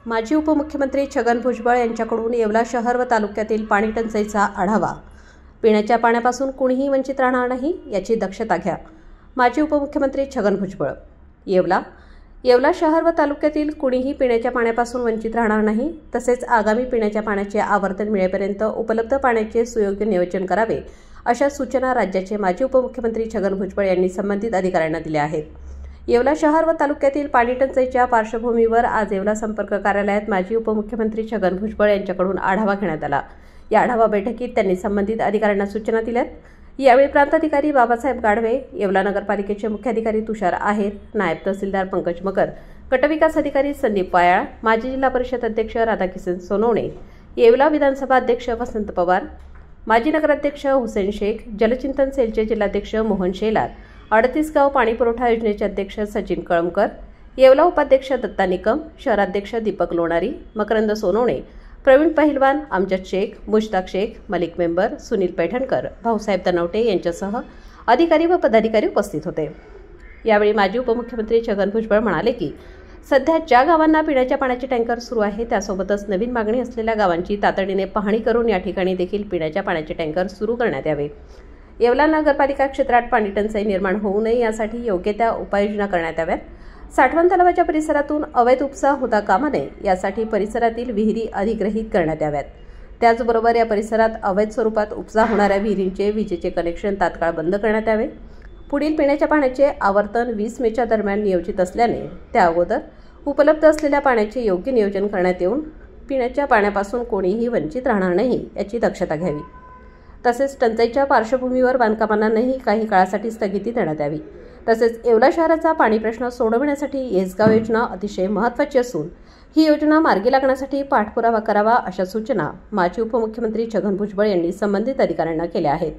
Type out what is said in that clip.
माजी उपमुख्यमंत्री छगन भुजबळ यांच्याकडून येवला शहर व तालुक्यातील पाणी टंचाईचा आढावा। पिण्याच्या पाण्यापासून कुणीही वंचित राहणार नाही याची दक्षता घ्या। माजी उपमुख्यमंत्री छगन भुजबळ। येवला शहर व तालुक्यातील कुणीही पिण्याच्या पाण्यापासून वंचित राहणार नाही, तसेच आगामी पिण्याच्या पाण्याचे आवर्तन मिळेपर्यंत उपलब्ध पाण्याचे सुयोग्य नियोजन करावे, अशा सूचना राज्याचे माजी उपमुख्यमंत्री छगन भुजबळ यांनी संबंधित अधिकाऱ्यांना दिल्या आहेत। येवला शहर व तालुक्यातील पाणी टंचाईच्या पार्श्वभूमीवर आज येवला संपर्क कार्यालयात माजी उपमुख्यमंत्री छगन भुजबळ यांच्याकडून आढावा घेण्यात आला। या आढावा बैठकीत त्यांनी संबंधित अधिकाऱ्यांना सूचना दिल्यात। यावेळी प्रांताधिकारी बाबासाहेब गाढवे, येवला नगरपालिकेचे मुख्याधिकारी तुषार आहेर, नायब तहसीलदार पंकज मगर, गटविकास अधिकारी संदीप वायाळ, माजी जिल्हा परिषद अध्यक्ष राधाकिशन सोनवणे, येवला विधानसभा अध्यक्ष वसंत पवार, माजी नगराध्यक्ष हुसेन शेख, जलचिंतन सेलचे जिल्हाध्यक्ष मोहन शेलार, 38 गाव पाणी पुरवठा योजनेचे अध्यक्ष सचिन कळमकर, येवला उपाध्यक्ष दत्ता निकम, शहराध्यक्ष दीपक लोणारी, मकरंद सोनवणे, प्रवीण पहिलवान, अमजद शेख, मुश्ताक शेख, मलिक मेंबर, सुनील पैठणकर, भाऊसाहेब दनवटे यांच्यासह अधिकारी व पदाधिकारी उपस्थित होते। यावेळी माजी उपमुख्यमंत्री छगन भुजबळ म्हणाले की सध्या ज्या गावांना पिण्याच्या पाण्याचे टँकर सुरू आहे त्यासोबतच नवीन मागणी असलेल्या गावांची तातडीने पाहणी करून या ठिकाणी देखील पिण्याच्या पाण्याचे टँकर सुरू करण्यात यावे। येवला नगरपालिका क्षेत्रात पाणी टंचाई निर्माण होऊ नये यासाठी योग्य त्या उपाययोजना करण्यात याव्यात। साठवण तलावाच्या परिसरातून अवैध उपसा होता कामा नये यासाठी परिसरातील विहिरी अधिग्रहित करण्यात याव्यात। त्याचबरोबर या परिसरात अवैध स्वरूपात उपसा होणाऱ्या विहिरींचे विजेचे कनेक्शन तात्काळ बंद करण्यात यावे। पुढील पिण्याच्या पाण्याचे आवर्तन 20 मेच्या दरम्यान नियोजित असल्याने त्या अगोदर उपलब्ध असलेल्या पाण्याचे योग्य नियोजन करण्यात येऊन पिण्याच्या पाण्यापासून कोणीही वंचित राहणार नाही याची दक्षता घ्यावी। तसेच टंचाईच्या पार्श्वभूमीवर बांधकामांनाही काही काळासाठी स्थगिती देण्यात यावी। तसेच येवला शहराचा पाणी प्रश्न सोडवण्यासाठी येसगाव योजना अतिशय महत्त्वाची असून ही योजना मार्गी लागण्यासाठी पाठपुरावा करावा, अशा सूचना माजी उपमुख्यमंत्री छगन भुजबळ यांनी संबंधित अधिकाऱ्यांना केल्या आहेत।